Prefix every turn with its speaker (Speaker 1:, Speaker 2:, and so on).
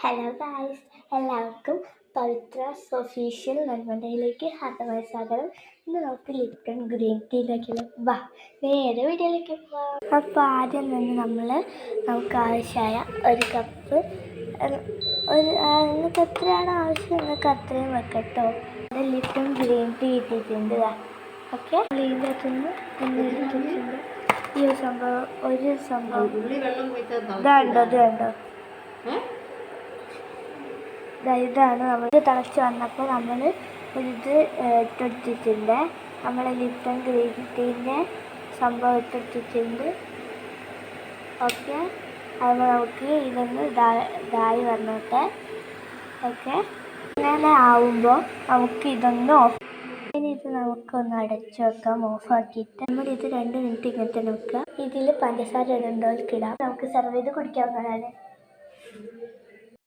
Speaker 1: Hello guys, എല്ലാവർക്കും പവിത്രാസ് official നന്മണ്ടയിലേക്ക് ഹാർദമായ സ്വാഗതം. ഇന്ന് നമുക്ക് ലിപ്റ്റൺ ഗ്രീൻ ടീയിലേക്കുള്ള നേരെ വീഡിയോയിലേക്ക് പോവാം. അപ്പോൾ ആദ്യം തന്നെ നമുക്ക് ആവശ്യമായ ഒരു കപ്പ്, നിങ്ങൾക്ക് എത്രയാണോ ആവശ്യം നിങ്ങൾക്ക് അത്രയും വെക്കട്ടോ. അത് ലിപ്റ്റൺ ഗ്രീൻ ടീ ഇട്ടിട്ടുണ്ട്. ഓക്കെ, ഇതിൻ്റെ അകത്തുനിന്ന് എടുത്തിട്ടുണ്ട്. ഈ ഒരു സംഭവം ഇതുണ്ടോ ഇതാണ്. നമ്മൾ തിളച്ച് വന്നപ്പോൾ നമ്മൾ ഇത് ഇട്ടെടുത്തിട്ടുണ്ട്. നമ്മൾ ലിപ്റ്റൺ ഗ്രീൻ ടീൻ്റെ സംഭവം ഇട്ടെടുത്തിട്ടുണ്ട്. ഓക്കെ, അപ്പോൾ നമുക്ക് ഇതൊന്ന് ഇതായി വന്നോട്ടെ. ഓക്കെ, ഇങ്ങനെ ആവുമ്പോൾ നമുക്ക് ഇതൊന്ന് ഓഫ്, ഇനി ഇത് നമുക്കൊന്ന് അടച്ചു വെക്കാം. ഓഫാക്കിയിട്ട് നമ്മളിത് 2 മിനിറ്റ് ഇങ്ങനെ തന്നെ വെക്കുക. ഇതിൽ പഞ്ചസാര ഇടേണ്ടവർക്ക് ഇടാം. നമുക്ക് സെർവ് ചെയ്ത് കുടിക്കാവുന്നതാണ്.